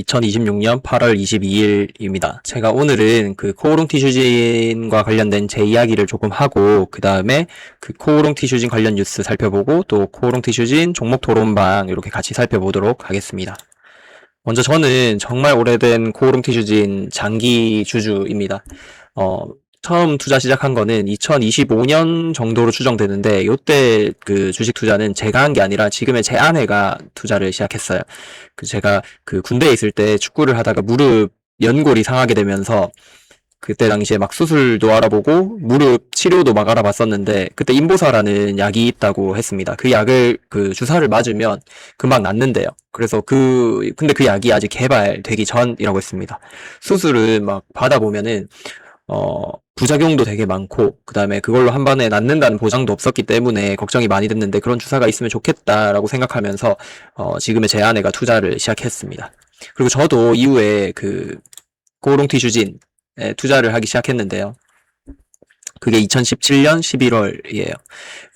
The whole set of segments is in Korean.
2026년 8월 22일입니다. 제가 오늘은 그 코오롱 티슈진과 관련된 제 이야기를 조금 하고, 그 다음에 그 코오롱 티슈진 관련 뉴스 살펴보고, 또 코오롱 티슈진 종목 토론방 이렇게 같이 살펴보도록 하겠습니다. 먼저 저는 정말 오래된 코오롱 티슈진 장기 주주입니다. 처음 투자 시작한 거는 2025년 정도로 추정되는데, 요때 그 주식 투자는 제가 한 게 아니라 지금의 제 아내가 투자를 시작했어요. 제가 그 군대에 있을 때 축구를 하다가 무릎 연골이 상하게 되면서 그때 당시에 막 수술도 알아보고 무릎 치료도 막 알아봤었는데, 그때 인보사라는 약이 있다고 했습니다. 그 약을 그 주사를 맞으면 금방 낫는데요. 그래서 근데 그 약이 아직 개발되기 전이라고 했습니다. 수술을 막 받아보면은 부작용도 되게 많고, 그 다음에 그걸로 한 번에 낫는다는 보장도 없었기 때문에 걱정이 많이 됐는데, 그런 주사가 있으면 좋겠다라고 생각하면서, 지금의 제 아내가 투자를 시작했습니다. 그리고 저도 이후에 그, 코오롱 티슈진에 투자를 하기 시작했는데요. 그게 2017년 11월이에요.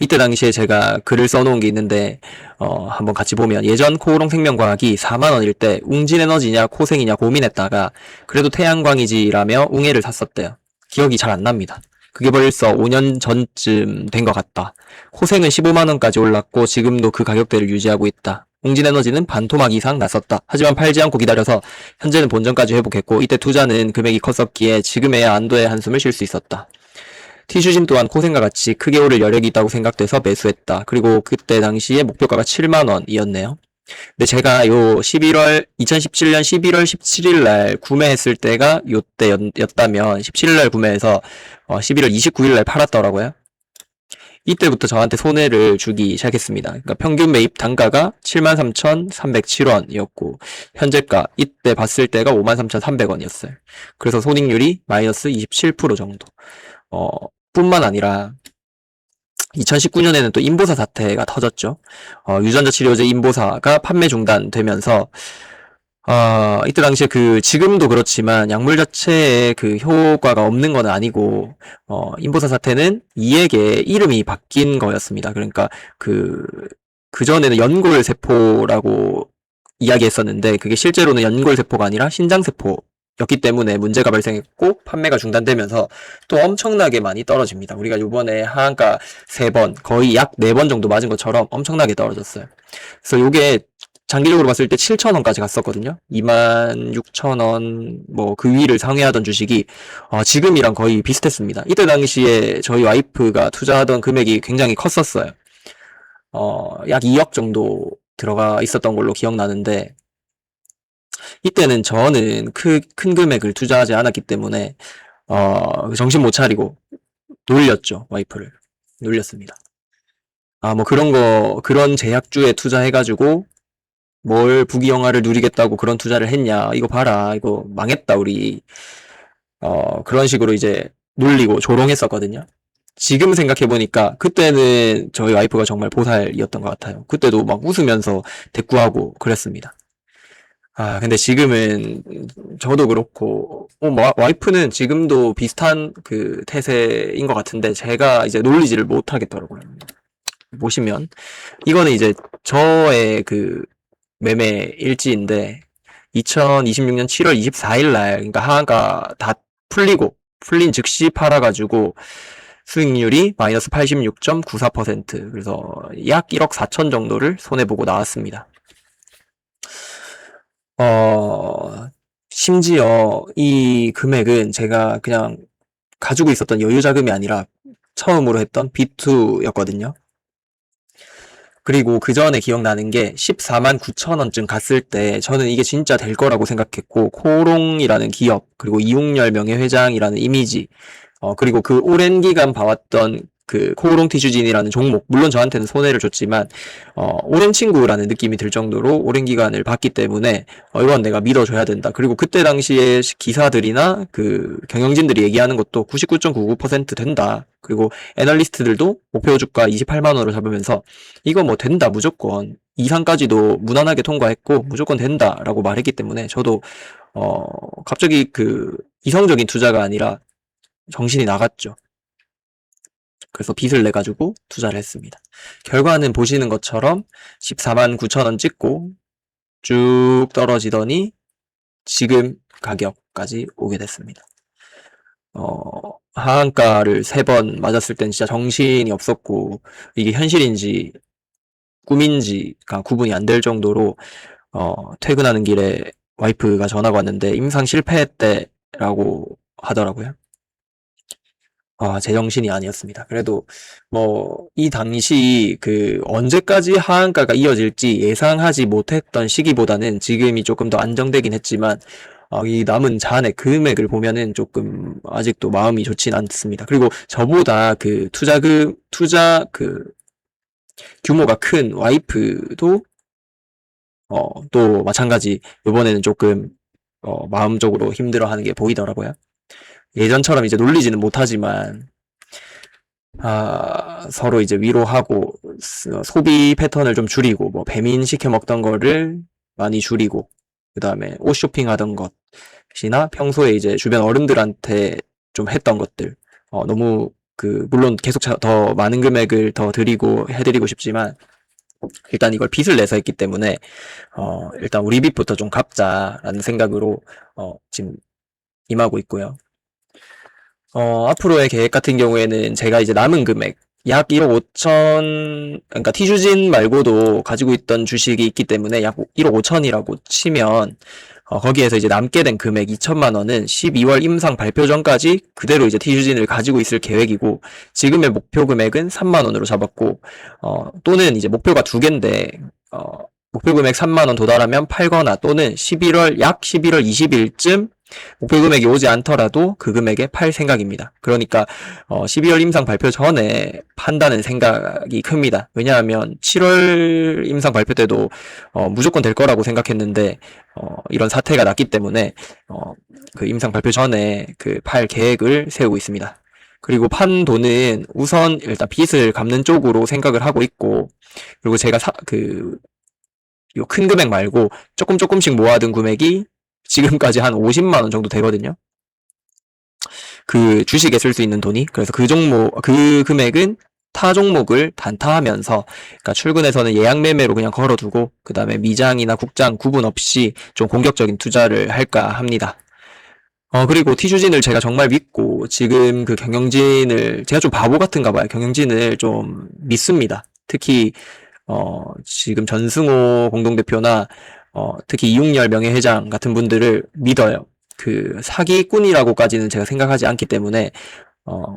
이때 당시에 제가 글을 써놓은 게 있는데, 한번 같이 보면, 예전 코오롱 생명과학이 4만원일 때 웅진에너지냐 코생이냐 고민했다가 그래도 태양광이지라며 웅해를 샀었대요. 기억이 잘 안 납니다. 그게 벌써 5년 전쯤 된 것 같다. 코생은 15만원까지 올랐고 지금도 그 가격대를 유지하고 있다. 웅진에너지는 반토막 이상 났었다. 하지만 팔지 않고 기다려서 현재는 본전까지 회복했고, 이때 투자는 금액이 컸었기에 지금에야 안도의 한숨을 쉴 수 있었다. 티슈진 또한 코생과 같이 크게 오를 여력이 있다고 생각돼서 매수했다. 그리고 그때 당시에 목표가가 7만원이었네요. 근데 제가 2017년 11월 17일 날 구매했을 때가 요때였다면 17일 날 구매해서 11월 29일 날 팔았더라고요. 이때부터 저한테 손해를 주기 시작했습니다. 그러니까 평균 매입 단가가 73,307원이었고 현재가 이때 봤을 때가 53,300원이었어요. 그래서 손익률이 마이너스 27% 정도. 뿐만 아니라 2019년에는 또 인보사 사태가 터졌죠. 유전자 치료제 인보사가 판매 중단되면서 이때 당시에 지금도 그렇지만 약물 자체에 그 효과가 없는 건 아니고, 인보사 사태는 이에게 이름이 바뀐 거였습니다. 그러니까 그전에는 연골세포라고 이야기했었는데, 그게 실제로는 연골세포가 아니라 신장세포였기 때문에 문제가 발생했고, 판매가 중단되면서 또 엄청나게 많이 떨어집니다. 우리가 요번에 하한가 3번, 거의 약 4번 정도 맞은 것처럼 엄청나게 떨어졌어요. 그래서 요게 장기적으로 봤을 때 7,000원까지 갔었거든요. 26,000원 뭐 그 위를 상회하던 주식이 지금이랑 거의 비슷했습니다. 이때 당시에 저희 와이프가 투자하던 금액이 굉장히 컸었어요. 약 2억 정도 들어가 있었던 걸로 기억나는데, 이때는 저는 큰 금액을 투자하지 않았기 때문에 정신 못 차리고 놀렸죠. 와이프를 놀렸습니다. 뭐 그런 제약주에 투자해가지고 뭘 부귀영화를 누리겠다고 그런 투자를 했냐, 이거 봐라, 이거 망했다 우리, 그런 식으로 이제 놀리고 조롱했었거든요. 지금 생각해보니까 그때는 저희 와이프가 정말 보살이었던 것 같아요. 그때도 막 웃으면서 대꾸하고 그랬습니다. 근데 지금은 저도 그렇고, 와이프는 지금도 비슷한 그 태세인 것 같은데, 제가 이제 놀리지를 못하겠더라고요. 보시면 이거는 이제 저의 그 매매 일지인데, 2026년 7월 24일 날, 그러니까 하한가 다 풀린 즉시 팔아가지고 수익률이 마이너스 86.94%, 그래서 약 1억 4천 정도를 손해보고 나왔습니다. 심지어 이 금액은 제가 그냥 가지고 있었던 여유 자금이 아니라 처음으로 했던 B2였거든요. 그리고 그 전에 기억나는 게 14만 9천 원쯤 갔을 때 저는 이게 진짜 될 거라고 생각했고, 코오롱이라는 기업, 그리고 이웅열 명예회장이라는 이미지, 그리고 그 오랜 기간 봐왔던 그 코오롱 티슈진이라는 종목, 물론 저한테는 손해를 줬지만 오랜 친구라는 느낌이 들 정도로 오랜 기간을 봤기 때문에 이건 내가 믿어줘야 된다. 그리고 그때 당시에 기사들이나 그 경영진들이 얘기하는 것도 99.99% 된다. 그리고 애널리스트들도 목표 주가 28만원으로 잡으면서 이거 뭐 된다, 무조건 이상까지도 무난하게 통과했고 무조건 된다라고 말했기 때문에, 저도 갑자기 이성적인 투자가 아니라 정신이 나갔죠. 그래서 빚을 내가지고 투자를 했습니다. 결과는 보시는 것처럼 14만 9천 원 찍고 쭉 떨어지더니 지금 가격까지 오게 됐습니다. 하한가를 3번 맞았을 땐 진짜 정신이 없었고, 이게 현실인지 꿈인지가 구분이 안 될 정도로, 퇴근하는 길에 와이프가 전화가 왔는데, 임상 실패했대라고 하더라고요. 제정신이 아니었습니다. 그래도, 이 당시 언제까지 하한가가 이어질지 예상하지 못했던 시기보다는 지금이 조금 더 안정되긴 했지만, 이 남은 잔액 금액을 보면은 조금 아직도 마음이 좋진 않습니다. 그리고 저보다 투자 규모가 큰 와이프도, 또 마찬가지, 이번에는 조금, 마음적으로 힘들어하는 게 보이더라고요. 예전처럼 이제 놀리지는 못하지만, 서로 이제 위로하고, 소비 패턴을 좀 줄이고, 배민 시켜 먹던 거를 많이 줄이고, 그 다음에 옷 쇼핑하던 것이나 평소에 이제 주변 어른들한테 좀 했던 것들, 너무 물론 계속 더 많은 금액을 더 드리고 해드리고 싶지만, 일단 이걸 빚을 내서 했기 때문에, 일단 우리 빚부터 좀 갚자라는 생각으로, 지금 임하고 있고요. 앞으로의 계획 같은 경우에는 제가 이제 남은 금액, 약 1억 5천, 그러니까 티슈진 말고도 가지고 있던 주식이 있기 때문에 약 1억 5천이라고 치면, 거기에서 이제 남게 된 금액 2천만 원은 12월 임상 발표 전까지 그대로 이제 티슈진을 가지고 있을 계획이고, 지금의 목표 금액은 3만 원으로 잡았고, 또는 이제 목표가 2개인데, 목표 금액 3만 원 도달하면 팔거나 또는 약 11월 20일쯤 목표 금액이 오지 않더라도 그 금액에 팔 생각입니다. 그러니까 12월 임상 발표 전에 판다는 생각이 큽니다. 왜냐하면 7월 임상 발표 때도 무조건 될 거라고 생각했는데 이런 사태가 났기 때문에 그 임상 발표 전에 팔 계획을 세우고 있습니다. 그리고 판 돈은 우선 일단 빚을 갚는 쪽으로 생각을 하고 있고, 그리고 제가 요 큰 금액 말고 조금씩 모아둔 금액이 지금까지 한 50만 원 정도 되거든요. 그 주식에 쓸 수 있는 돈이. 그래서 그 금액은 타 종목을 단타하면서, 그러니까 출근해서는 예약 매매로 그냥 걸어두고, 그 다음에 미장이나 국장 구분 없이 좀 공격적인 투자를 할까 합니다. 그리고 티슈진을 제가 정말 믿고, 지금 경영진을, 제가 좀 바보 같은가 봐요. 경영진을 좀 믿습니다. 특히, 지금 전승호 공동대표나, 특히 이웅열 명예회장 같은 분들을 믿어요. 사기꾼이라고까지는 제가 생각하지 않기 때문에,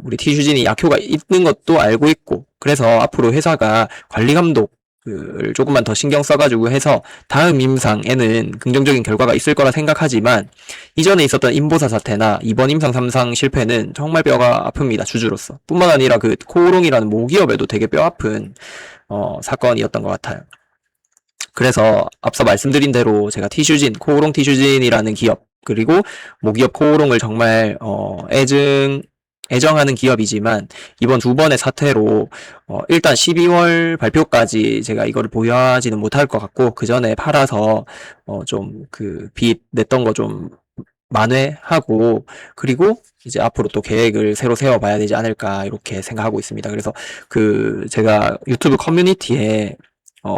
우리 티슈진이 약효가 있는 것도 알고 있고, 그래서 앞으로 회사가 관리 감독을 조금만 더 신경 써가지고 해서 다음 임상에는 긍정적인 결과가 있을 거라 생각하지만, 이전에 있었던 인보사 사태나 이번 임상 3상 실패는 정말 뼈가 아픕니다. 주주로서. 뿐만 아니라 코오롱이라는 모기업에도 되게 뼈 아픈 사건이었던 것 같아요. 그래서 앞서 말씀드린 대로 제가 티슈진, 코오롱 티슈진이라는 기업, 그리고 모기업 코오롱을 정말 애정하는 기업이지만, 이번 2번의 사태로 일단 12월 발표까지 제가 이거를 보유하지는 못할 것 같고, 그 전에 팔아서 좀 빚 냈던 거 좀 만회하고, 그리고 이제 앞으로 또 계획을 새로 세워봐야 되지 않을까 이렇게 생각하고 있습니다. 그래서 제가 유튜브 커뮤니티에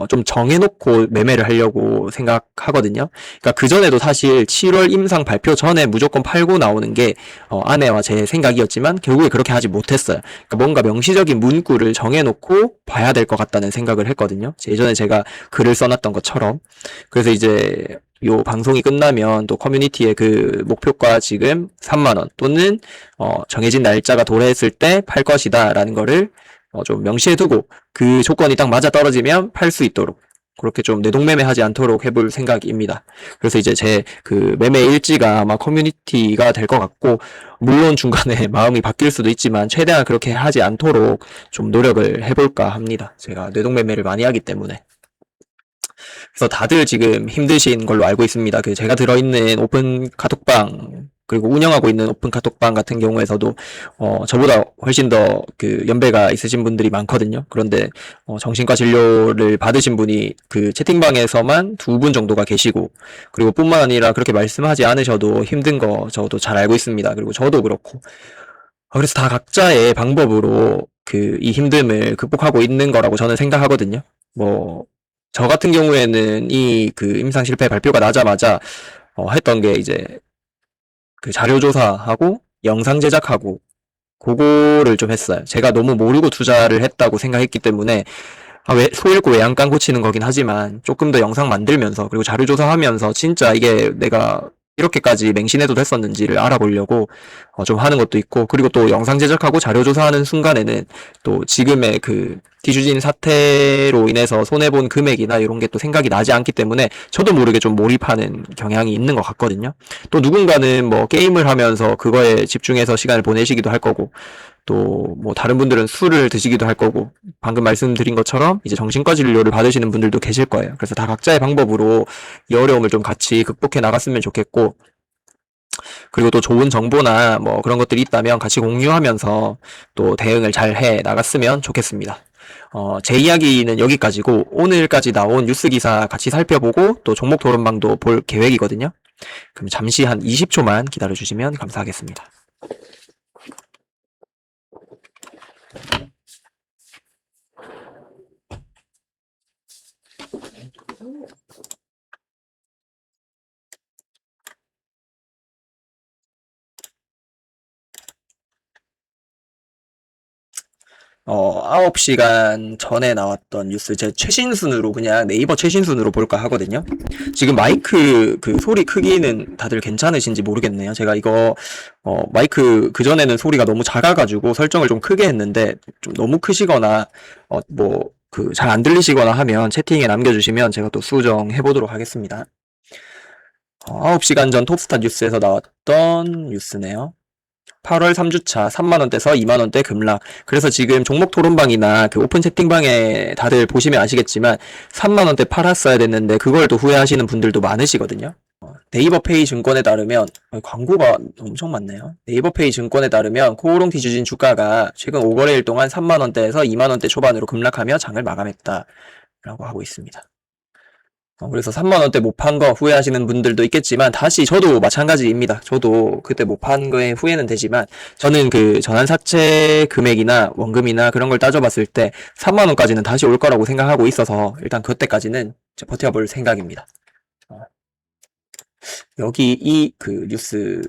좀 정해놓고 매매를 하려고 생각하거든요. 그러니까 그전에도 사실 7월 임상 발표 전에 무조건 팔고 나오는 게 아내와 제 생각이었지만 결국에 그렇게 하지 못했어요. 그러니까 뭔가 명시적인 문구를 정해놓고 봐야 될 것 같다는 생각을 했거든요. 예전에 제가 글을 써놨던 것처럼. 그래서 이제 요 방송이 끝나면 또 커뮤니티에 목표가 지금 3만 원 또는 정해진 날짜가 도래했을 때 팔 것이다 라는 거를 좀 명시해두고, 그 조건이 딱 맞아 떨어지면 팔 수 있도록, 그렇게 좀 내동매매 하지 않도록 해볼 생각입니다. 그래서 이제 제 매매 일지가 아마 커뮤니티가 될 것 같고, 물론 중간에 마음이 바뀔 수도 있지만 최대한 그렇게 하지 않도록 좀 노력을 해볼까 합니다. 제가 내동매매를 많이 하기 때문에. 그래서 다들 지금 힘드신 걸로 알고 있습니다. 제가 들어있는 오픈 카톡방, 그리고 운영하고 있는 오픈 카톡방 같은 경우에서도 저보다 훨씬 더 연배가 있으신 분들이 많거든요. 그런데 정신과 진료를 받으신 분이 채팅방에서만 2분 정도가 계시고, 그리고 뿐만 아니라 그렇게 말씀하지 않으셔도 힘든 거 저도 잘 알고 있습니다. 그리고 저도 그렇고. 그래서 다 각자의 방법으로 이 힘듦을 극복하고 있는 거라고 저는 생각하거든요. 저 같은 경우에는 임상 실패 발표가 나자마자 했던 게 이제 그 자료 조사하고 영상 제작하고 그거를 좀 했어요. 제가 너무 모르고 투자를 했다고 생각했기 때문에 소 읽고 외양간 고치는 거긴 하지만 조금 더 영상 만들면서 그리고 자료 조사하면서 진짜 이게 내가 이렇게까지 맹신해도 됐었는지를 알아보려고 좀 하는 것도 있고, 그리고 또 영상 제작하고 자료 조사하는 순간에는 또 지금의 그 디주진 사태로 인해서 손해본 금액이나 이런 게 또 생각이 나지 않기 때문에 저도 모르게 좀 몰입하는 경향이 있는 것 같거든요. 또 누군가는 뭐 게임을 하면서 그거에 집중해서 시간을 보내시기도 할 거고, 또 뭐 다른 분들은 술을 드시기도 할 거고, 방금 말씀드린 것처럼 이제 정신과 진료를 받으시는 분들도 계실 거예요. 그래서 다 각자의 방법으로 이 어려움을 좀 같이 극복해 나갔으면 좋겠고, 그리고 또 좋은 정보나 뭐 그런 것들이 있다면 같이 공유하면서 또 대응을 잘 해 나갔으면 좋겠습니다. 제 이야기는 여기까지고, 오늘까지 나온 뉴스 기사 같이 살펴보고 또 종목 토론방도 볼 계획이거든요. 그럼 잠시 한 20초만 기다려 주시면 감사하겠습니다. 어, 9시간 전에 나왔던 뉴스, 제 최신 순으로 그냥 네이버 최신 순으로 볼까 하거든요. 지금 마이크 그 소리 크기는 다들 괜찮으신지 모르겠네요. 제가 이거, 마이크 그전에는 소리가 너무 작아가지고 설정을 좀 크게 했는데, 좀 너무 크시거나, 잘 안 들리시거나 하면 채팅에 남겨주시면 제가 또 수정해 보도록 하겠습니다. 9시간 전 톱스타 뉴스에서 나왔던 뉴스네요. 8월 3주차 3만원대에서 2만원대 급락. 그래서 지금 종목 토론방이나 그 오픈 채팅방에 다들 보시면 아시겠지만 3만원대 팔았어야 됐는데 그걸 또 후회하시는 분들도 많으시거든요. 네이버페이 증권에 따르면, 광고가 엄청 많네요. 네이버페이 증권에 따르면 코오롱 디주진 주가가 최근 5거래일 동안 3만원대에서 2만원대 초반으로 급락하며 장을 마감했다 라고 하고 있습니다. 그래서 3만원대 못 판 거 후회하시는 분들도 있겠지만, 다시 저도 마찬가지입니다. 저도 그때 못 판 거에 후회는 되지만, 저는 그 전환사채 금액이나 원금이나 그런 걸 따져봤을 때 3만원까지는 다시 올 거라고 생각하고 있어서 일단 그때까지는 버텨볼 생각입니다. 여기 이 그 뉴스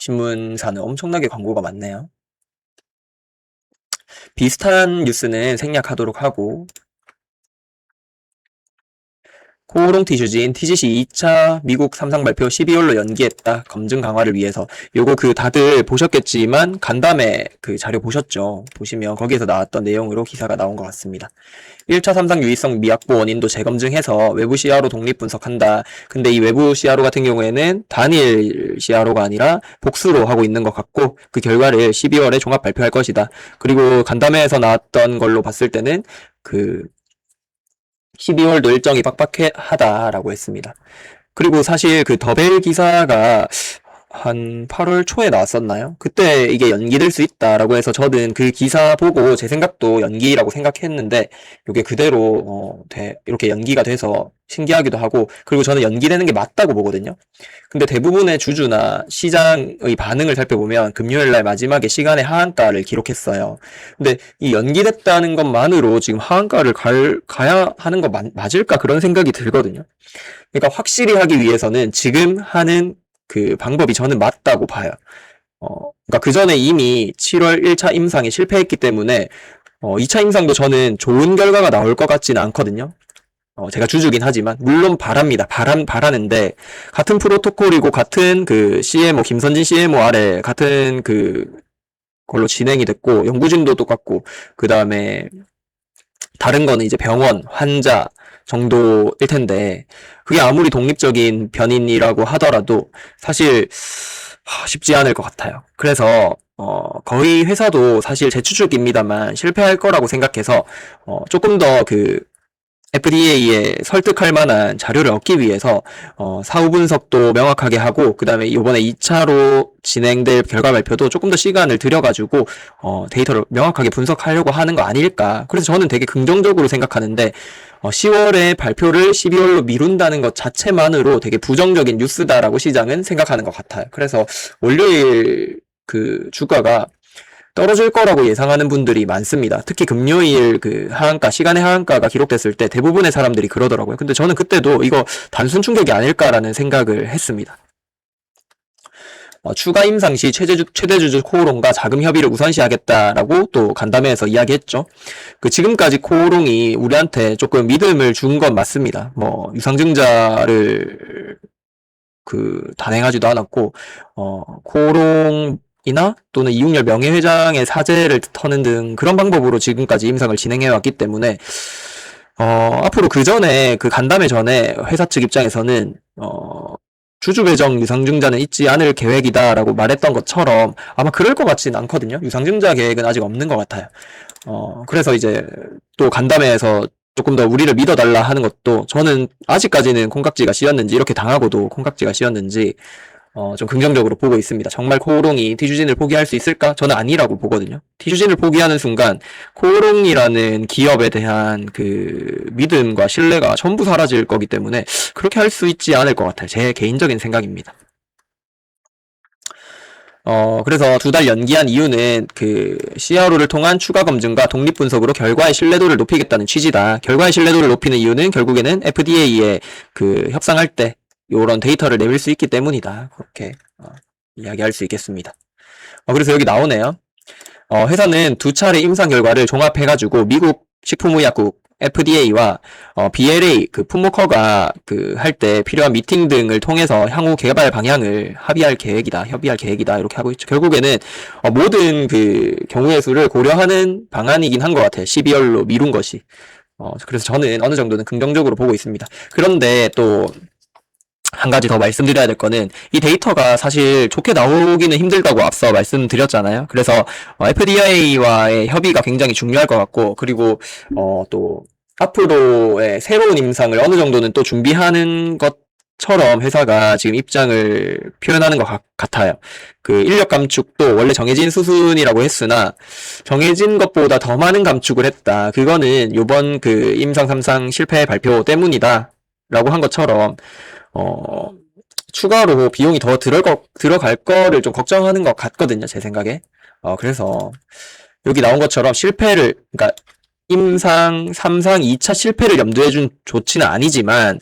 신문사는 엄청나게 광고가 많네요. 비슷한 뉴스는 생략하도록 하고, 코오롱 티슈진 TGC 2차 미국 삼상 발표 12월로 연기했다. 검증 강화를 위해서. 요거 그 다들 보셨겠지만 간담회 그 자료 보셨죠? 보시면 거기에서 나왔던 내용으로 기사가 나온 것 같습니다. 1차 삼상 유의성 미확보 원인도 재검증해서 외부 CRO 독립 분석한다. 근데 이 외부 CRO 같은 경우에는 단일 CRO가 아니라 복수로 하고 있는 것 같고, 그 결과를 12월에 종합 발표할 것이다. 그리고 간담회에서 나왔던 걸로 봤을 때는 그 12월도 일정이 빡빡하다라고 했습니다. 그리고 사실 그 더벨 기사가 한 8월 초에 나왔었나요? 그때 이게 연기될 수 있다라고 해서 저는 그 기사 보고 제 생각도 연기라고 생각했는데, 이게 그대로 이렇게 연기가 돼서 신기하기도 하고, 그리고 저는 연기되는 게 맞다고 보거든요. 근데 대부분의 주주나 시장의 반응을 살펴보면 금요일날 마지막에 시간에 하한가를 기록했어요. 근데 이 연기됐다는 것만으로 지금 하한가를 가야 하는 거 맞을까, 그런 생각이 들거든요. 그러니까 확실히 하기 위해서는 지금 하는 그 방법이 저는 맞다고 봐요. 그러니까 그 전에 이미 7월 1차 임상에 실패했기 때문에 2차 임상도 저는 좋은 결과가 나올 것 같지는 않거든요. 제가 주주긴 하지만 물론 바라는데, 같은 프로토콜이고 같은 그 CMO 김선진 CMO 아래 같은 그 걸로 진행이 됐고, 연구진도 똑같고, 그 다음에 다른 거는 이제 병원, 환자 정도일 텐데, 그게 아무리 독립적인 변인이라고 하더라도 사실 쉽지 않을 것 같아요. 그래서 거의 회사도 사실 재추측입니다만 실패할 거라고 생각해서 조금 더 그 FDA에 설득할 만한 자료를 얻기 위해서 사후 분석도 명확하게 하고, 그 다음에 이번에 2차로 진행될 결과 발표도 조금 더 시간을 들여가지고 데이터를 명확하게 분석하려고 하는 거 아닐까. 그래서 저는 되게 긍정적으로 생각하는데, 10월에 발표를 12월로 미룬다는 것 자체만으로 되게 부정적인 뉴스다라고 시장은 생각하는 것 같아요. 그래서 월요일 그 주가가 떨어질 거라고 예상하는 분들이 많습니다. 특히 금요일 그 하한가, 시간의 하한가가 기록됐을 때 대부분의 사람들이 그러더라고요. 근데 저는 그때도 이거 단순 충격이 아닐까라는 생각을 했습니다. 추가 임상 시 최대주주 코오롱과 자금 협의를 우선시하겠다라고 또 간담회에서 이야기했죠. 그 지금까지 코오롱이 우리한테 조금 믿음을 준 건 맞습니다. 뭐 유상증자를 단행하지도 않았고 코오롱이나 또는 이웅열 명예회장의 사죄를 터는 등 그런 방법으로 지금까지 임상을 진행해 왔기 때문에 앞으로 그 전에 그 간담회 전에 회사 측 입장에서는 주주 배정 유상증자는 있지 않을 계획이다라고 말했던 것처럼 아마 그럴 것 같진 않거든요. 유상증자 계획은 아직 없는 것 같아요. 그래서 이제 또 간담회에서 조금 더 우리를 믿어달라 하는 것도 저는 아직까지는 콩깍지가 씌었는지 이렇게 당하고도 콩깍지가 씌었는지 좀 긍정적으로 보고 있습니다. 정말 코오롱이 티슈진을 포기할 수 있을까? 저는 아니라고 보거든요. 티슈진을 포기하는 순간 코오롱이라는 기업에 대한 그 믿음과 신뢰가 전부 사라질 거기 때문에 그렇게 할 수 있지 않을 것 같아요. 제 개인적인 생각입니다. 그래서 2달 연기한 이유는 그 CRO를 통한 추가 검증과 독립 분석으로 결과의 신뢰도를 높이겠다는 취지다. 결과의 신뢰도를 높이는 이유는 결국에는 FDA에 그 협상할 때 요런 데이터를 내밀 수 있기 때문이다. 그렇게 이야기할 수 있겠습니다. 그래서 여기 나오네요. 회사는 2차례 임상 결과를 종합해가지고 미국 식품의약국 FDA와 BLA 그 풋모커가 그 할 때 필요한 미팅 등을 통해서 향후 개발 방향을 협의할 계획이다 이렇게 하고 있죠. 결국에는 모든 그 경우의 수를 고려하는 방안이긴 한 것 같아요. 12월로 미룬 것이. 그래서 저는 어느 정도는 긍정적으로 보고 있습니다. 그런데 또 한 가지 더 말씀드려야 될 거는 이 데이터가 사실 좋게 나오기는 힘들다고 앞서 말씀드렸잖아요. 그래서 FDA와의 협의가 굉장히 중요할 것 같고, 그리고 또 앞으로의 새로운 임상을 어느 정도는 또 준비하는 것처럼 회사가 지금 입장을 표현하는 것 같아요. 그 인력 감축도 원래 정해진 수순이라고 했으나 정해진 것보다 더 많은 감축을 했다. 그거는 요번 그 임상 3상 실패 발표 때문이다 라고 한 것처럼 추가로 비용이 더 들어갈 거를 좀 걱정하는 것 같거든요, 제 생각에. 그래서 여기 나온 것처럼 그러니까 임상 3상 2차 실패를 염두에 준 조치는 아니지만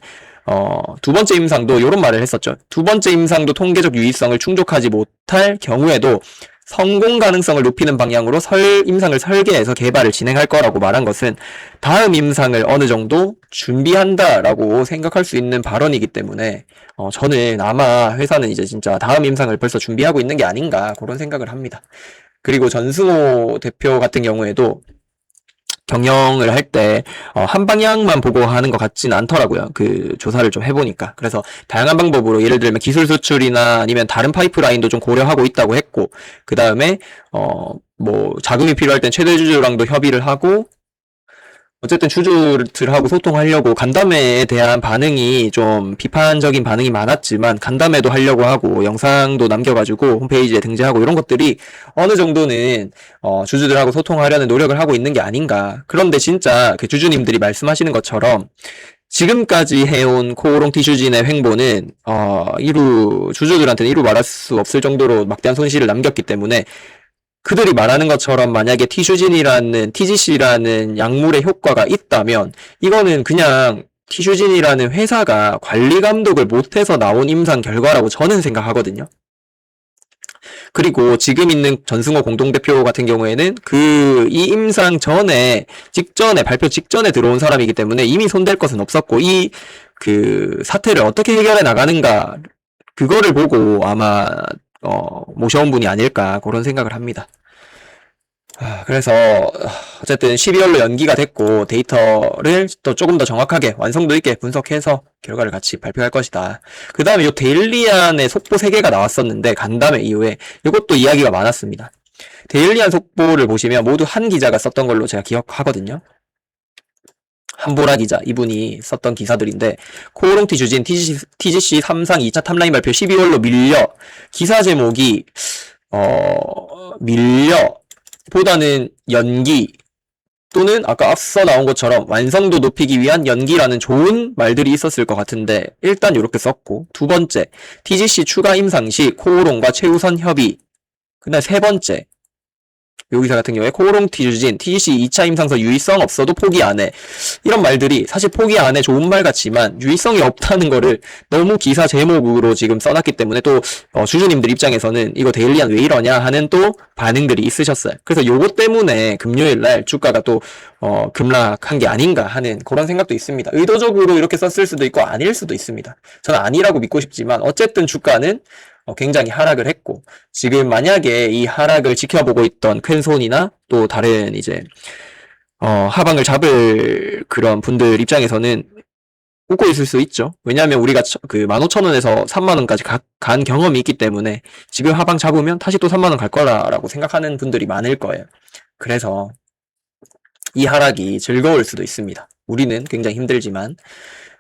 두 번째 임상도 이런 말을 했었죠. 두 번째 임상도 통계적 유의성을 충족하지 못할 경우에도 성공 가능성을 높이는 방향으로 임상을 설계해서 개발을 진행할 거라고 말한 것은 다음 임상을 어느 정도 준비한다라고 생각할 수 있는 발언이기 때문에 저는 아마 회사는 이제 진짜 다음 임상을 벌써 준비하고 있는 게 아닌가 그런 생각을 합니다. 그리고 전승호 대표 같은 경우에도 경영을 할 때 한 방향만 보고 하는 것 같지는 않더라고요. 그 조사를 좀 해보니까. 그래서 다양한 방법으로 예를 들면 기술 수출이나 아니면 다른 파이프라인도 좀 고려하고 있다고 했고, 그 다음에 뭐 자금이 필요할 땐 최대 주주랑도 협의를 하고, 어쨌든 주주들하고 소통하려고 간담회에 대한 반응이 좀 비판적인 반응이 많았지만 간담회도 하려고 하고 영상도 남겨가지고 홈페이지에 등재하고 이런 것들이 어느 정도는 주주들하고 소통하려는 노력을 하고 있는 게 아닌가. 그런데 진짜 그 주주님들이 말씀하시는 것처럼 지금까지 해온 코오롱 티슈진의 횡보는 주주들한테는 이루 말할 수 없을 정도로 막대한 손실을 남겼기 때문에 그들이 말하는 것처럼 만약에 TGC라는 약물의 효과가 있다면 이거는 그냥 티슈진이라는 회사가 관리 감독을 못해서 나온 임상 결과라고 저는 생각하거든요. 그리고 지금 있는 전승호 공동대표 같은 경우에는 이 임상 발표 직전에 들어온 사람이기 때문에 이미 손댈 것은 없었고 그 사태를 어떻게 해결해 나가는가 그거를 보고 아마 모셔온 분이 아닐까 그런 생각을 합니다. 그래서 어쨌든 12월로 연기가 됐고 데이터를 또 조금 더 정확하게 완성도 있게 분석해서 결과를 같이 발표할 것이다. 그 다음에 요 데일리안의 속보 3개가 나왔었는데 간담회 이후에 이것도 이야기가 많았습니다. 데일리안 속보를 보시면 모두 한 기자가 썼던 걸로 제가 기억하거든요. 한보라 기자, 이분이 썼던 기사들인데 코오롱 티슈진 TGC 3상 2차 탑라인 발표 12월로 밀려 기사 제목이 밀려 보다는 연기 또는 아까 앞서 나온 것처럼 완성도 높이기 위한 연기라는 좋은 말들이 있었을 것 같은데 일단 이렇게 썼고, 두 번째 TGC 추가 임상 시 코오롱과 최우선 협의, 그다음 세 번째 여기서 같은 경우에 코오롱티주진, TGC 2차 임상서 유의성 없어도 포기 안 해. 이런 말들이 사실 포기 안 해 좋은 말 같지만 유의성이 없다는 거를 너무 기사 제목으로 지금 써놨기 때문에 또 주주님들 입장에서는 이거 데일리안 왜 이러냐 하는 또 반응들이 있으셨어요. 그래서 요것 때문에 금요일 날 주가가 또 급락한 게 아닌가 하는 그런 생각도 있습니다. 의도적으로 이렇게 썼을 수도 있고 아닐 수도 있습니다. 저는 아니라고 믿고 싶지만 어쨌든 주가는 굉장히 하락을 했고, 지금 만약에 이 하락을 지켜보고 있던 큰손이나 또 다른 이제 하방을 잡을 그런 분들 입장에서는 웃고 있을 수 있죠. 왜냐하면 우리가 그 15,000원에서 3만원까지 간 경험이 있기 때문에 지금 하방 잡으면 다시 또 3만원 갈 거라고 생각하는 분들이 많을 거예요. 그래서 이 하락이 즐거울 수도 있습니다. 우리는 굉장히 힘들지만.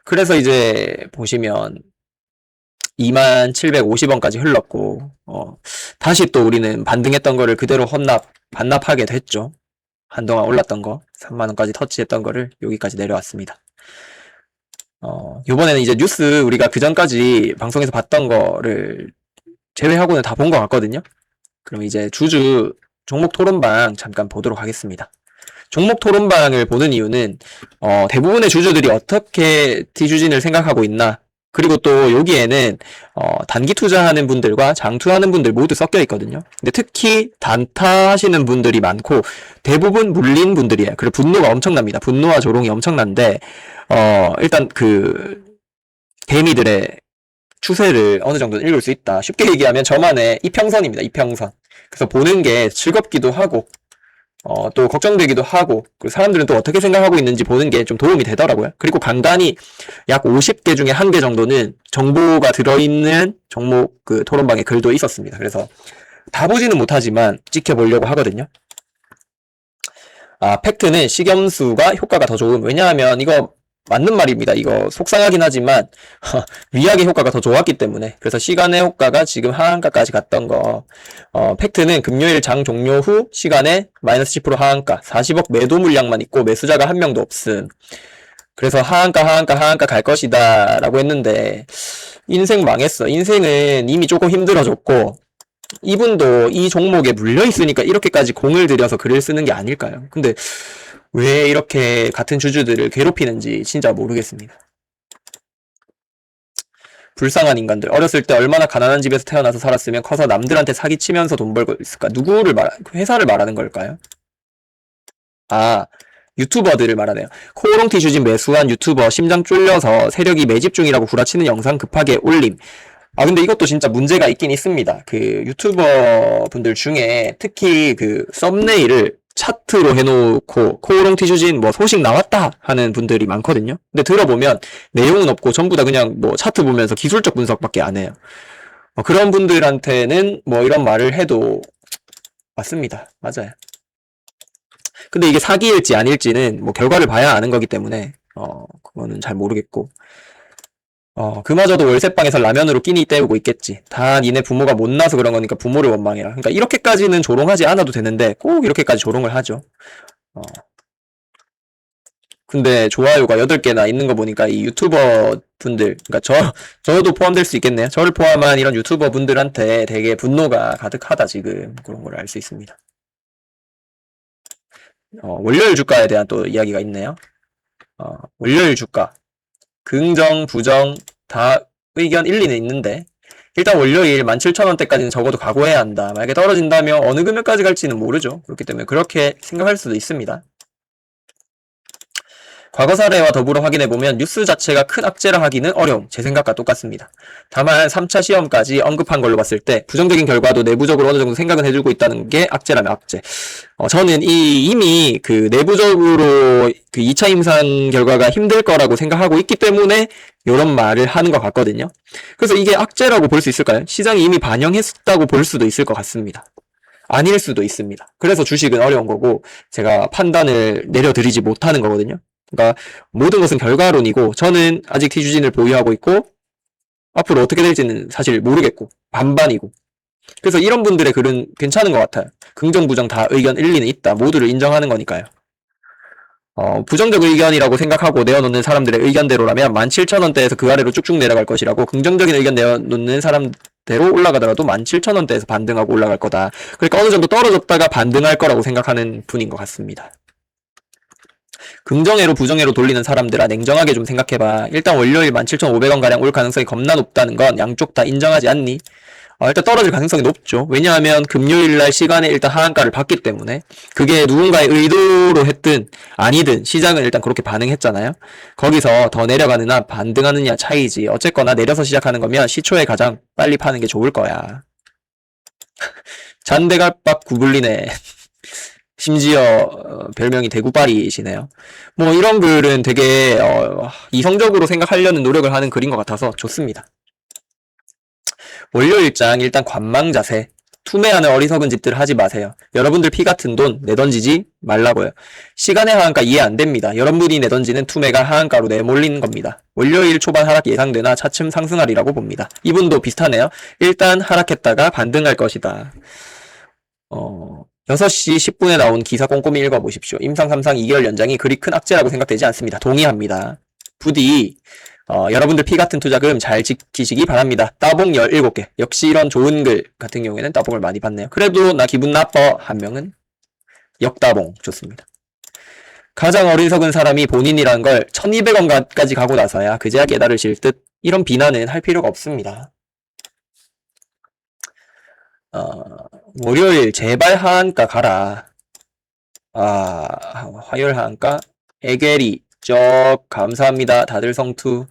그래서 이제 보시면 2750원까지 흘렀고, 다시 또 우리는 반등했던 거를 그대로 반납하게 됐죠. 한동안 올랐던 거, 3만원까지 터치했던 거를 여기까지 내려왔습니다. 요번에는 이제 뉴스 우리가 그 전까지 방송에서 봤던 거를 제외하고는 다 본 것 같거든요. 그럼 이제 주주 종목 토론방 잠깐 보도록 하겠습니다. 종목 토론방을 보는 이유는, 대부분의 주주들이 어떻게 T주진을 생각하고 있나, 그리고 또 여기에는 단기 투자하는 분들과 장투하는 분들 모두 섞여 있거든요. 근데 특히 단타 하시는 분들이 많고 대부분 물린 분들이에요. 그리고 분노가 엄청납니다. 분노와 조롱이 엄청난데 일단 그 개미들의 추세를 어느 정도는 읽을 수 있다. 쉽게 얘기하면 저만의 이평선입니다. 이평선. 그래서 보는 게 즐겁기도 하고 또 걱정되기도 하고, 그리고 사람들은 또 어떻게 생각하고 있는지 보는 게 좀 도움이 되더라고요. 그리고 간간히 약 50개 중에 1개 정도는 정보가 들어있는 종목 그 토론방에 글도 있었습니다. 그래서 다 보지는 못하지만 지켜보려고 하거든요. 팩트는 식염수가 효과가 더 좋음. 왜냐하면 이거 맞는 말입니다. 이거 속상하긴 하지만 위약의 효과가 더 좋았기 때문에. 그래서 시간의 효과가 지금 하한가까지 갔던 거, 팩트는 금요일 장 종료 후 시간에 마이너스 10% 하한가 40억 매도 물량만 있고 매수자가 한 명도 없음. 그래서 하한가 갈 것이다 라고 했는데 인생 망했어. 인생은 이미 조금 힘들어졌고, 이분도 이 종목에 물려있으니까 이렇게까지 공을 들여서 글을 쓰는 게 아닐까요? 근데 왜 이렇게 같은 주주들을 괴롭히는지 진짜 모르겠습니다. 불쌍한 인간들. 어렸을 때 얼마나 가난한 집에서 태어나서 살았으면 커서 남들한테 사기치면서 돈 벌고 있을까? 누구를 회사를 말하는 걸까요? 유튜버들을 말하네요. 코오롱티 주진 매수한 유튜버 심장 쫄려서 세력이 매집 중이라고 구라치는 영상 급하게 올림. 근데 이것도 진짜 문제가 있긴 있습니다. 그 유튜버 분들 중에 특히 그 썸네일을 차트로 해놓고 코오롱티 주진 뭐 소식 나왔다 하는 분들이 많거든요. 근데 들어보면 내용은 없고 전부 다 그냥 뭐 차트 보면서 기술적 분석밖에 안 해요. 그런 분들한테는 뭐 이런 말을 해도 맞습니다. 맞아요. 근데 이게 사기일지 아닐지는 뭐 결과를 봐야 아는 거기 때문에 그거는 잘 모르겠고, 그마저도 월세방에서 라면으로 끼니 때우고 있겠지. 다 니네 부모가 못나서 그런 거니까 부모를 원망해라. 그러니까 이렇게까지는 조롱하지 않아도 되는데 꼭 이렇게까지 조롱을 하죠. 근데 좋아요가 8개나 있는 거 보니까 이 유튜버 분들, 그러니까 저도 포함될 수 있겠네요. 저를 포함한 이런 유튜버 분들한테 되게 분노가 가득하다 지금, 그런 걸 알 수 있습니다. 월요일 주가에 대한 또 이야기가 있네요. 월요일 주가 긍정, 부정 다 의견 일리는 있는데, 일단 월요일 17,000원대까지는 적어도 각오해야 한다. 만약에 떨어진다면 어느 금액까지 갈지는 모르죠. 그렇기 때문에 그렇게 생각할 수도 있습니다. 과거 사례와 더불어 확인해보면 뉴스 자체가 큰 악재라 하기는 어려움. 제 생각과 똑같습니다. 다만 3차 시험까지 언급한 걸로 봤을 때 부정적인 결과도 내부적으로 어느 정도 생각은 해주고 있다는 게 악재라면 악재. 저는 이미 그 내부적으로 그 2차 임상 결과가 힘들 거라고 생각하고 있기 때문에 이런 말을 하는 것 같거든요. 그래서 이게 악재라고 볼 수 있을까요? 시장이 이미 반영했다고 볼 수도 있을 것 같습니다. 아닐 수도 있습니다. 그래서 주식은 어려운 거고 제가 판단을 내려드리지 못하는 거거든요. 그러니까 모든 것은 결과론이고, 저는 아직 T주진을 보유하고 있고 앞으로 어떻게 될지는 사실 모르겠고 반반이고, 그래서 이런 분들의 글은 괜찮은 것 같아요. 긍정 부정 다 의견 일리는 있다. 모두를 인정하는 거니까요. 부정적 의견이라고 생각하고 내어놓는 사람들의 의견대로라면 17,000원대에서 그 아래로 쭉쭉 내려갈 것이라고, 긍정적인 의견 내어놓는 사람 대로 올라가더라도 17,000원대에서 반등하고 올라갈 거다. 그러니까 어느 정도 떨어졌다가 반등할 거라고 생각하는 분인 것 같습니다. 긍정회로 부정회로 돌리는 사람들아, 냉정하게 좀 생각해봐. 일단 월요일 17,500원가량 올 가능성이 겁나 높다는 건 양쪽 다 인정하지 않니? 일단 떨어질 가능성이 높죠. 왜냐하면 금요일날 시간에 일단 하한가를 받기 때문에, 그게 누군가의 의도로 했든 아니든 시장은 일단 그렇게 반응했잖아요. 거기서 더 내려가느냐 반등하느냐 차이지. 어쨌거나 내려서 시작하는 거면 시초에 가장 빨리 파는 게 좋을 거야. 잔대갈밥 구불리네. 심지어 별명이 대구빨이시네요. 뭐 이런 글은 되게 이성적으로 생각하려는 노력을 하는 글인 것 같아서 좋습니다. 월요일장 일단 관망 자세. 투매하는 어리석은 짓들 하지 마세요. 여러분들 피 같은 돈 내던지지 말라고요. 시간의 하한가 이해 안 됩니다. 여러분이 내던지는 투매가 하한가로 내몰리는 겁니다. 월요일 초반 하락 예상되나 차츰 상승하리라고 봅니다. 이분도 비슷하네요. 일단 하락했다가 반등할 것이다. 6시 10분에 나온 기사 꼼꼼히 읽어보십시오. 임상 3상 2개월 연장이 그리 큰 악재라고 생각되지 않습니다. 동의합니다. 부디 여러분들 피 같은 투자금 잘 지키시기 바랍니다. 따봉 17개. 역시 이런 좋은 글 같은 경우에는 따봉을 많이 받네요. 그래도 나 기분 나빠 한 명은 역따봉. 좋습니다. 가장 어리석은 사람이 본인이란 걸 1200원까지 가고 나서야 그제야 깨달으실 듯. 이런 비난은 할 필요가 없습니다. 월요일 제발 하한가 가라. 화요일 하한가 에게리 쩍 감사합니다. 다들 성투.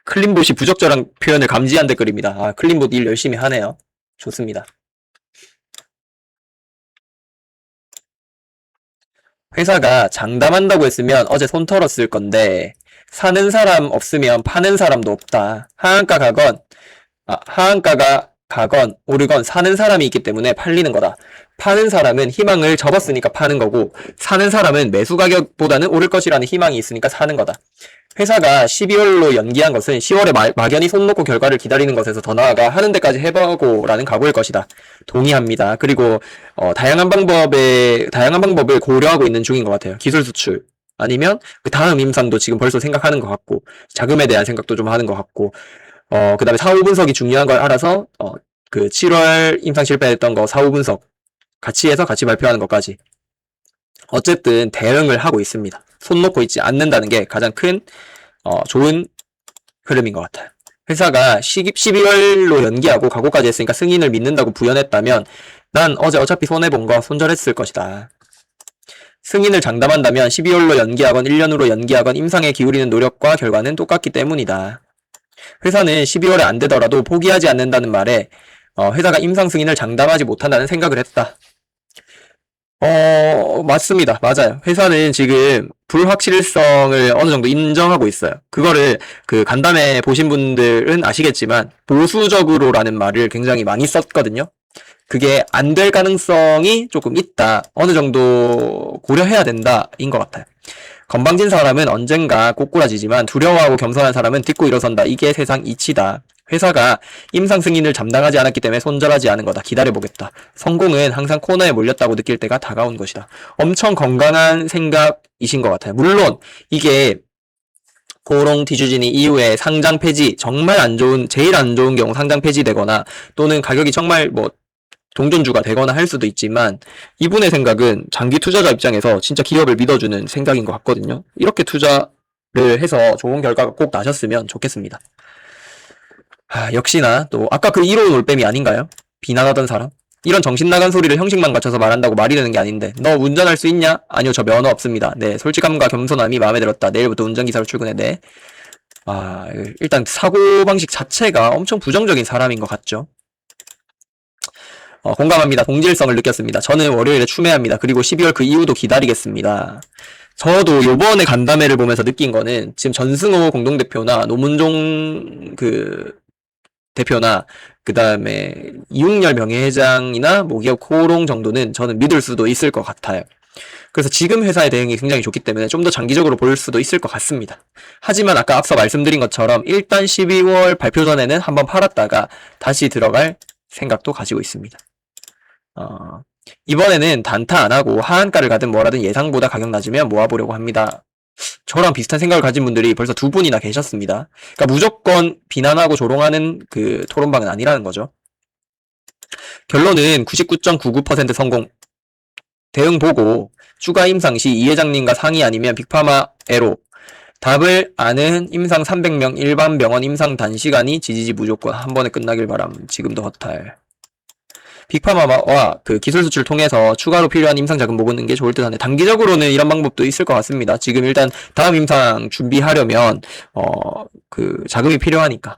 클린봇이 부적절한 표현을 감지한 댓글입니다. 클린봇 일 열심히 하네요. 좋습니다. 회사가 장담한다고 했으면 어제 손 털었을 건데 사는 사람 없으면 파는 사람도 없다. 하한가가 가건 오르건 사는 사람이 있기 때문에 팔리는 거다. 파는 사람은 희망을 접었으니까 파는 거고, 사는 사람은 매수 가격보다는 오를 것이라는 희망이 있으니까 사는 거다. 회사가 12월로 연기한 것은 10월에 막연히 손 놓고 결과를 기다리는 것에서 더 나아가 하는 데까지 해보고라는 각오일 것이다. 동의합니다. 그리고 다양한 방법을 고려하고 있는 중인 것 같아요. 기술 수출 아니면 그 다음 임상도 지금 벌써 생각하는 것 같고, 자금에 대한 생각도 좀 하는 것 같고, 그 다음에 사후 분석이 중요한 걸 알아서, 그 7월 임상 실패했던 거 사후 분석 같이 해서 같이 발표하는 것까지. 어쨌든 대응을 하고 있습니다. 손 놓고 있지 않는다는 게 가장 큰, 좋은 흐름인 것 같아요. 회사가 12월로 연기하고 각오까지 했으니까 승인을 믿는다고 부연했다면 난 어제 어차피 손해본 거 손절했을 것이다. 승인을 장담한다면 12월로 연기하건 1년으로 연기하건 임상에 기울이는 노력과 결과는 똑같기 때문이다. 회사는 12월에 안 되더라도 포기하지 않는다는 말에 회사가 임상 승인을 장담하지 못한다는 생각을 했다. 맞습니다. 맞아요. 회사는 지금 불확실성을 어느 정도 인정하고 있어요. 그거를 간담회 보신 분들은 아시겠지만 보수적으로라는 말을 굉장히 많이 썼거든요. 그게 안 될 가능성이 조금 있다. 어느 정도 고려해야 된다인 것 같아요. 건방진 사람은 언젠가 꼬꾸라지지만 두려워하고 겸손한 사람은 딛고 일어선다. 이게 세상 이치다. 회사가 임상 승인을 감당하지 않았기 때문에 손절하지 않은 거다. 기다려보겠다. 성공은 항상 코너에 몰렸다고 느낄 때가 다가온 것이다. 엄청 건강한 생각이신 것 같아요. 물론 이게 고롱 디주지니 이후에 상장 폐지, 정말 제일 안 좋은 경우 상장 폐지되거나 또는 가격이 정말 동전주가 되거나 할 수도 있지만, 이분의 생각은 장기 투자자 입장에서 진짜 기업을 믿어주는 생각인 것 같거든요. 이렇게 투자를 해서 좋은 결과가 꼭 나셨으면 좋겠습니다. 역시나 또 아까 그 1호 올빼미 아닌가요? 비난하던 사람? 이런 정신 나간 소리를 형식만 갖춰서 말한다고 말이 되는 게 아닌데, 너 운전할 수 있냐? 아니요, 저 면허 없습니다. 네, 솔직함과 겸손함이 마음에 들었다. 내일부터 운전기사로 출근해. 네. 일단 사고방식 자체가 엄청 부정적인 사람인 것 같죠? 공감합니다. 동질성을 느꼈습니다. 저는 월요일에 추매합니다. 그리고 12월 그 이후도 기다리겠습니다. 저도 요번에 간담회를 보면서 느낀 거는 지금 전승호 공동대표나 노문종 대표나 그 다음에 이웅열 명예회장이나 모기업 코롱 정도는 저는 믿을 수도 있을 것 같아요. 그래서 지금 회사의 대응이 굉장히 좋기 때문에 좀 더 장기적으로 볼 수도 있을 것 같습니다. 하지만 아까 앞서 말씀드린 것처럼 일단 12월 발표 전에는 한번 팔았다가 다시 들어갈 생각도 가지고 있습니다. 이번에는 단타 안 하고 하한가를 가든 뭐라든 예상보다 가격 낮으면 모아보려고 합니다. 저랑 비슷한 생각을 가진 분들이 벌써 두 분이나 계셨습니다. 그러니까 무조건 비난하고 조롱하는 그 토론방은 아니라는 거죠. 결론은 99.99% 성공. 대응 보고 추가 임상 시 이 회장님과 상의 아니면 빅파마 에로. 답을 아는 임상 300명 일반 병원 임상 단시간이 지지지 무조건 한 번에 끝나길 바람. 지금도 허탈. 빅파마와 그 기술 수출 통해서 추가로 필요한 임상 자금 모으는 게 좋을 듯 하네. 단기적으로는 이런 방법도 있을 것 같습니다. 지금 일단 다음 임상 준비하려면 그 자금이 필요하니까.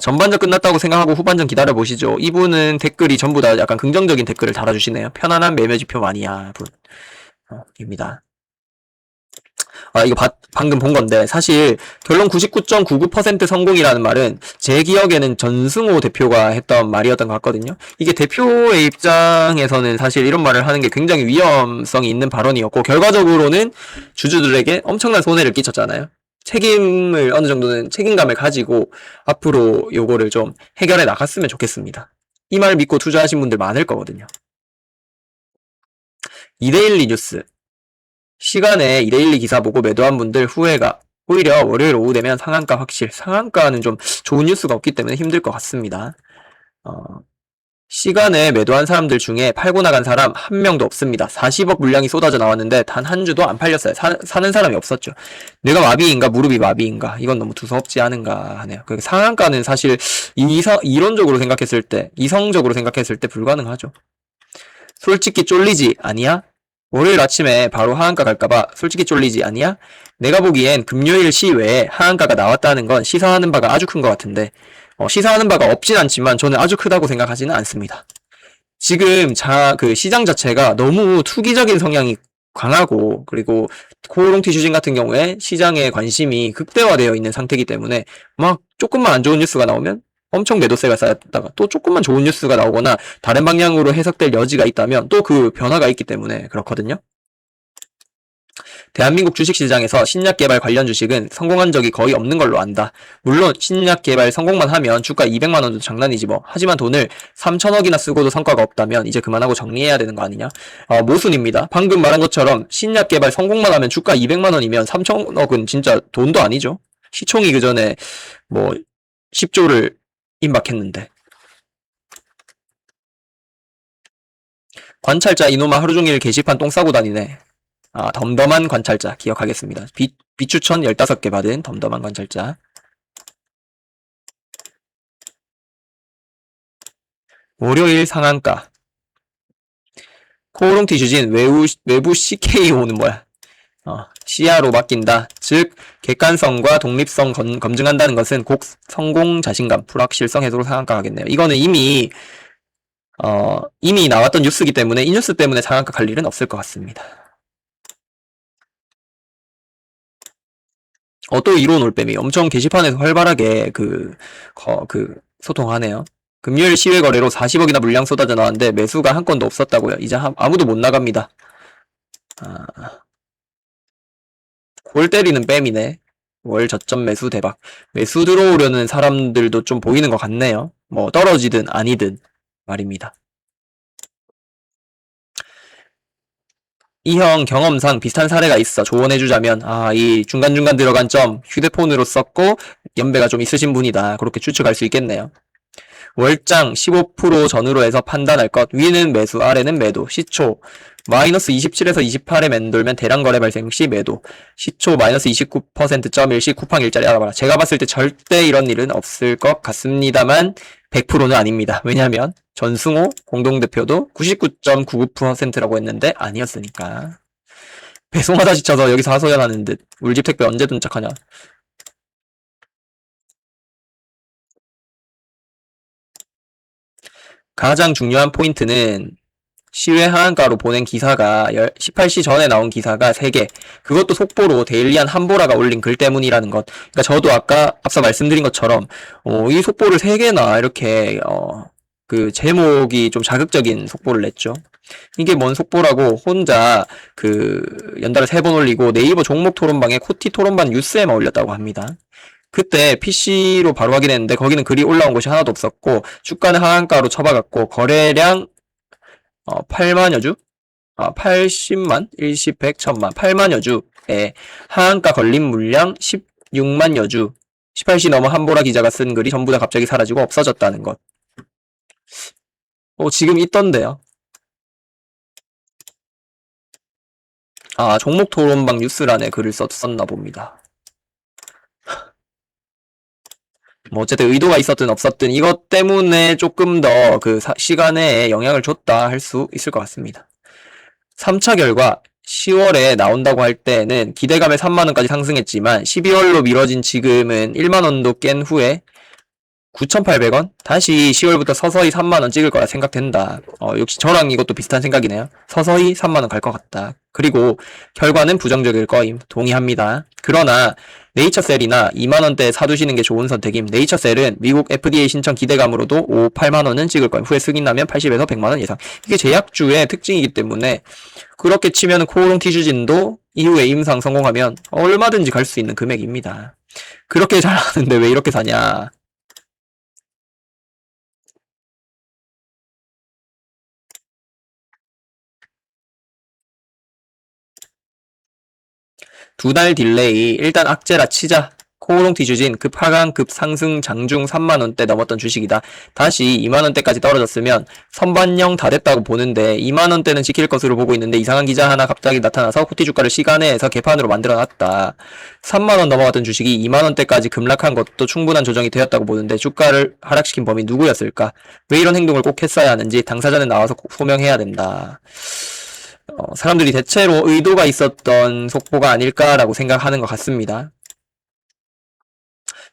전반전 끝났다고 생각하고 후반전 기다려 보시죠. 이분은 댓글이 전부 다 약간 긍정적인 댓글을 달아주시네요. 편안한 매매지표 마니아 분 입니다. 이거 방금 본 건데, 사실, 결론 99.99% 성공이라는 말은, 제 기억에는 전승호 대표가 했던 말이었던 것 같거든요. 이게 대표의 입장에서는 사실 이런 말을 하는 게 굉장히 위험성이 있는 발언이었고, 결과적으로는 주주들에게 엄청난 손해를 끼쳤잖아요. 책임을 어느 정도는 책임감을 가지고, 앞으로 요거를 좀 해결해 나갔으면 좋겠습니다. 이 말 믿고 투자하신 분들 많을 거거든요. 이데일리 뉴스. 시간에 이데일리 기사 보고 매도한 분들 후회가 오히려 월요일 오후 되면 상한가 확실. 상한가는 좀 좋은 뉴스가 없기 때문에 힘들 것 같습니다. 시간에 매도한 사람들 중에 팔고 나간 사람 한 명도 없습니다. 40억 물량이 쏟아져 나왔는데 단 한 주도 안 팔렸어요. 사는 사람이 없었죠. 뇌가 마비인가 무릎이 마비인가, 이건 너무 두서없지 않은가 하네요. 상한가는 사실 이론적으로 생각했을 때, 이성적으로 생각했을 때 불가능하죠. 솔직히 쫄리지 아니야? 월요일 아침에 바로 하한가 갈까봐 솔직히 쫄리지 않냐? 내가 보기엔 금요일 시외에 하한가가 나왔다는 건 시사하는 바가 아주 큰 것 같은데, 시사하는 바가 없진 않지만 저는 아주 크다고 생각하지는 않습니다. 지금 그 시장 자체가 너무 투기적인 성향이 강하고, 그리고 코오롱 티슈진 같은 경우에 시장의 관심이 극대화되어 있는 상태이기 때문에 막 조금만 안 좋은 뉴스가 나오면 엄청 매도세가 쌓였다가 또 조금만 좋은 뉴스가 나오거나 다른 방향으로 해석될 여지가 있다면 또 그 변화가 있기 때문에 그렇거든요. 대한민국 주식시장에서 신약개발 관련 주식은 성공한 적이 거의 없는 걸로 안다. 물론 신약개발 성공만 하면 주가 200만원도 장난이지 뭐. 하지만 돈을 3천억이나 쓰고도 성과가 없다면 이제 그만하고 정리해야 되는 거 아니냐? 모순입니다. 방금 말한 것처럼 신약개발 성공만 하면 주가 200만원이면 3천억은 진짜 돈도 아니죠. 시총이 그 전에 뭐 10조를 임박했는데. 관찰자 이놈아 하루종일 게시판 똥 싸고 다니네. 덤덤한 관찰자 기억하겠습니다. 비추천 15개 받은 덤덤한 관찰자. 월요일 상한가. 코오롱 티슈진 외부 CKO는 뭐야? 시야로 맡긴다. 즉 객관성과 독립성 검증한다는 것은 곡 성공 자신감, 불확실성 해소로 상한가 하겠네요. 이거는 이미 나왔던 뉴스이기 때문에 이 뉴스 때문에 상한가 갈 일은 없을 것 같습니다. 또 이론 올빼미 엄청 게시판에서 활발하게 소통하네요. 금요일 시외 거래로 40억이나 물량 쏟아져 나왔는데 매수가 한 건도 없었다고요. 이제 아무도 못 나갑니다. 골 때리는 뺨이네. 월 저점 매수 대박. 매수 들어오려는 사람들도 좀 보이는 것 같네요. 뭐 떨어지든 아니든 말입니다. 이 형 경험상 비슷한 사례가 있어. 조언해주자면 이 중간중간 들어간 점 휴대폰으로 썼고 연배가 좀 있으신 분이다. 그렇게 추측할 수 있겠네요. 월장 15% 전후로 해서 판단할 것. 위는 매수, 아래는 매도. 시초 마이너스 27에서 28에 맴돌면 대량 거래 발생 시 매도. 시초 마이너스 29%.1 시 쿠팡 일자리 알아봐라. 제가 봤을 때 절대 이런 일은 없을 것 같습니다만 100%는 아닙니다. 왜냐하면 전승호 공동대표도 99.99%라고 했는데 아니었으니까. 배송하다 지쳐서 여기서 하소연하는 듯. 울집 택배 언제 도착하냐. 가장 중요한 포인트는 시외 하한가로 보낸 기사가 18시 전에 나온 기사가 3개. 그것도 속보로 데일리안 한보라가 올린 글 때문이라는 것. 그러니까 저도 아까 앞서 말씀드린 것처럼 이 속보를 3개나 이렇게 그 제목이 좀 자극적인 속보를 냈죠. 이게 뭔 속보라고 혼자 연달아 3번 올리고 네이버 종목 토론방에 코티 토론방 뉴스에만 올렸다고 합니다. 그때 PC로 바로 확인했는데 거기는 글이 올라온 것이 하나도 없었고 주가는 하한가로 쳐박았고 거래량 8만여 주? 80만, 일십, 100, 1000만, 8만여 주에 하한가 걸린 물량 16만여 주. 18시 넘어 한보라 기자가 쓴 글이 전부 다 갑자기 사라지고 없어졌다는 것. 지금 있던데요. 종목 토론방 뉴스란에 글을 썼나 봅니다. 뭐 어쨌든 의도가 있었든 없었든 이것 때문에 조금 더 그 시간에 영향을 줬다 할 수 있을 것 같습니다. 3차 결과 10월에 나온다고 할 때는 기대감에 3만원까지 상승했지만 12월로 미뤄진 지금은 1만원도 깬 후에 9,800원? 다시 10월부터 서서히 3만원 찍을 거라 생각된다. 역시 저랑 이것도 비슷한 생각이네요. 서서히 3만원 갈 것 같다. 그리고 결과는 부정적일 거임. 동의합니다. 그러나 네이처셀이나 2만원대에 사두시는 게 좋은 선택임. 네이처셀은 미국 FDA 신청 기대감으로도 5, 8만원은 찍을 거임. 후에 승인 나면 80에서 100만원 예상. 이게 제약주의 특징이기 때문에 그렇게 치면 코오롱 티슈진도 이후에 임상 성공하면 얼마든지 갈 수 있는 금액입니다. 그렇게 잘하는데 왜 이렇게 사냐. 두 달 딜레이. 일단 악재라 치자. 코오롱 티슈진 급 하강 급 상승 장중 3만원대 넘었던 주식이다. 다시 2만원대까지 떨어졌으면 선반영 다 됐다고 보는데 2만원대는 지킬 것으로 보고 있는데 이상한 기자 하나 갑자기 나타나서 코티 주가를 시간에서 개판으로 만들어놨다. 3만원 넘어갔던 주식이 2만원대까지 급락한 것도 충분한 조정이 되었다고 보는데 주가를 하락시킨 범인 누구였을까? 왜 이런 행동을 꼭 했어야 하는지 당사자는 나와서 꼭 소명해야 된다. 사람들이 대체로 의도가 있었던 속보가 아닐까라고 생각하는 것 같습니다.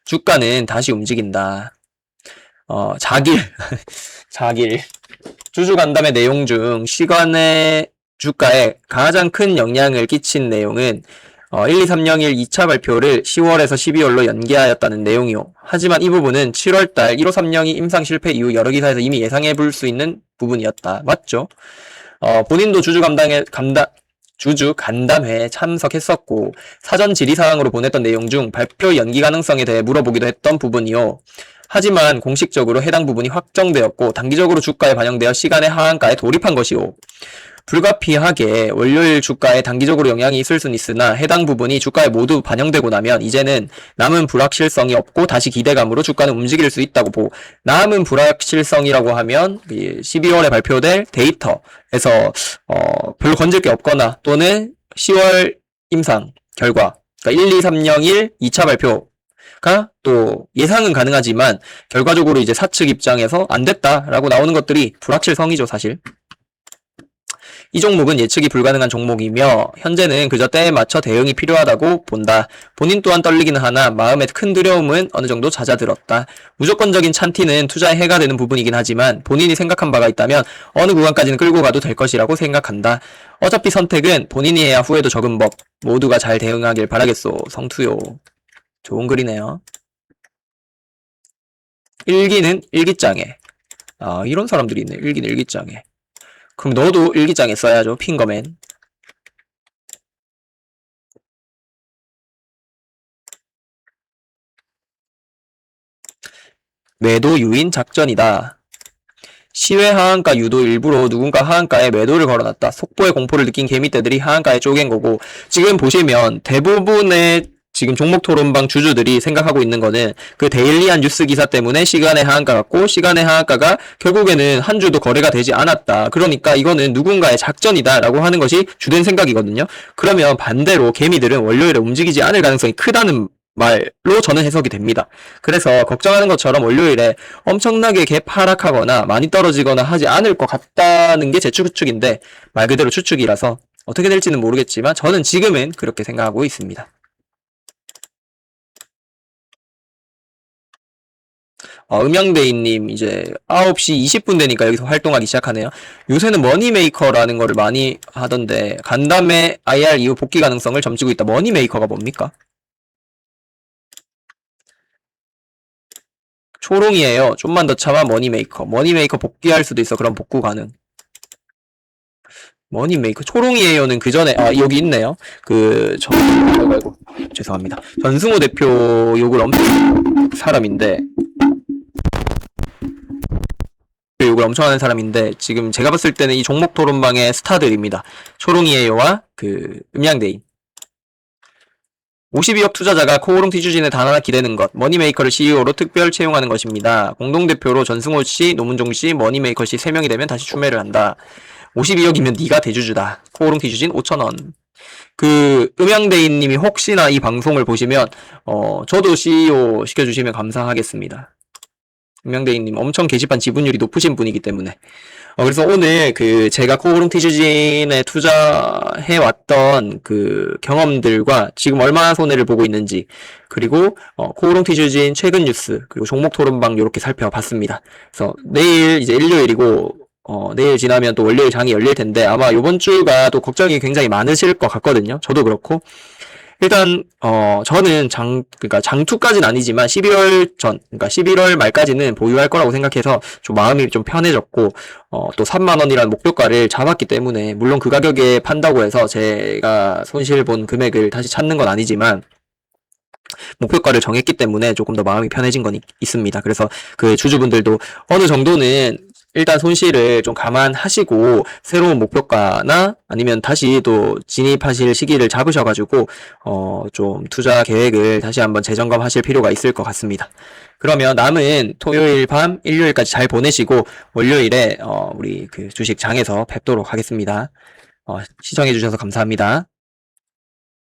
주가는 다시 움직인다. 자길. 자길. 주주간담회 내용 중 시간의 주가에 가장 큰 영향을 끼친 내용은 12301 2차 발표를 10월에서 12월로 연기하였다는 내용이요. 하지만 이 부분은 7월달 1530이 임상 실패 이후 여러 기사에서 이미 예상해 볼 수 있는 부분이었다. 맞죠? 본인도 주주 간담회에 참석했었고 사전 질의사항으로 보냈던 내용 중 발표 연기 가능성에 대해 물어보기도 했던 부분이요. 하지만 공식적으로 해당 부분이 확정되었고 단기적으로 주가에 반영되어 시간의 하한가에 돌입한 것이요. 불가피하게 월요일 주가에 단기적으로 영향이 있을 수는 있으나 해당 부분이 주가에 모두 반영되고 나면 이제는 남은 불확실성이 없고 다시 기대감으로 주가는 움직일 수 있다고 보고, 남은 불확실성이라고 하면 12월에 발표될 데이터에서 별로 건질 게 없거나 또는 10월 임상 결과, 그러니까 12301 2차 발표가 또 예상은 가능하지만 결과적으로 이제 사측 입장에서 안 됐다라고 나오는 것들이 불확실성이죠, 사실. 이 종목은 예측이 불가능한 종목이며 현재는 그저 때에 맞춰 대응이 필요하다고 본다. 본인 또한 떨리기는 하나 마음의 큰 두려움은 어느 정도 잦아들었다. 무조건적인 찬티는 투자에 해가 되는 부분이긴 하지만 본인이 생각한 바가 있다면 어느 구간까지는 끌고 가도 될 것이라고 생각한다. 어차피 선택은 본인이 해야 후회도 적은 법. 모두가 잘 대응하길 바라겠소. 성투요. 좋은 글이네요. 일기는 일기장에. 이런 사람들이 있네. 일기는 일기장에. 그럼 너도 일기장에 써야죠. 핑거맨. 매도 유인 작전이다. 시외 하한가 유도 일부러 누군가 하한가에 매도를 걸어놨다. 속보의 공포를 느낀 개미떼들이 하한가에 쪼갠 거고, 지금 보시면 대부분의 지금 종목 토론방 주주들이 생각하고 있는 거는 그 데일리한 뉴스 기사 때문에 시간의 하한가 같고, 시간의 하한가가 결국에는 한 주도 거래가 되지 않았다. 그러니까 이거는 누군가의 작전이다 라고 하는 것이 주된 생각이거든요. 그러면 반대로 개미들은 월요일에 움직이지 않을 가능성이 크다는 말로 저는 해석이 됩니다. 그래서 걱정하는 것처럼 월요일에 엄청나게 개파락하거나 많이 떨어지거나 하지 않을 것 같다는 게 제 추측인데, 말 그대로 추측이라서 어떻게 될지는 모르겠지만 저는 지금은 그렇게 생각하고 있습니다. 음양대인님 이제 9시 20분 되니까 여기서 활동하기 시작하네요. 요새는 머니메이커라는 거를 많이 하던데, 간담회 IR 이후 복귀 가능성을 점치고 있다. 머니메이커가 뭡니까? 초롱이에요. 좀만 더 참아. 머니메이커. 머니메이커 복귀할 수도 있어. 그럼 복구 가능. 머니메이커. 초롱이에요는 그 전에, 여기 있네요. 아이고, 죄송합니다. 전승호 대표 욕을 엄청 사람인데, 욕을 엄청 하는 사람인데, 지금 제가 봤을 때는 이 종목 토론방의 스타들입니다. 초롱이에요와 그 음양대인. 52억 투자자가 코오롱 티주진에 단 하나 기대는 것. 머니메이커를 CEO로 특별 채용하는 것입니다. 공동대표로 전승호 씨, 노문종 씨, 머니메이커 씨 3명이 되면 다시 추매를 한다. 52억이면 네가 대주주다. 코오롱 티주진 5,000원. 그 음양대인님이 혹시나 이 방송을 보시면 저도 CEO 시켜주시면 감사하겠습니다. 음양대인님 엄청 게시판 지분율이 높으신 분이기 때문에. 그래서 오늘 그 제가 코오롱 티주진에 투자해왔던 그 경험들과 지금 얼마나 손해를 보고 있는지, 그리고 코오롱 티주진 최근 뉴스, 그리고 종목 토론방 이렇게 살펴봤습니다. 그래서 내일 이제 일요일이고 내일 지나면 또 월요일 장이 열릴 텐데, 아마 요번 주가 또 걱정이 굉장히 많으실 것 같거든요. 저도 그렇고. 일단 저는 그러니까 장투까지는 아니지만 12월 전, 그러니까 11월 말까지는 보유할 거라고 생각해서 좀 마음이 좀 편해졌고, 또 3만 원이라는 목표가를 잡았기 때문에, 물론 그 가격에 판다고 해서 제가 손실 본 금액을 다시 찾는 건 아니지만 목표가를 정했기 때문에 조금 더 마음이 편해진 건 있습니다. 그래서 그 주주분들도 어느 정도는 일단 손실을 좀 감안하시고 새로운 목표가나 아니면 다시 또 진입하실 시기를 잡으셔가지고 좀 투자 계획을 다시 한번 재점검하실 필요가 있을 것 같습니다. 그러면 남은 토요일 밤 일요일까지 잘 보내시고 월요일에 우리 그 주식장에서 뵙도록 하겠습니다. 시청해주셔서 감사합니다.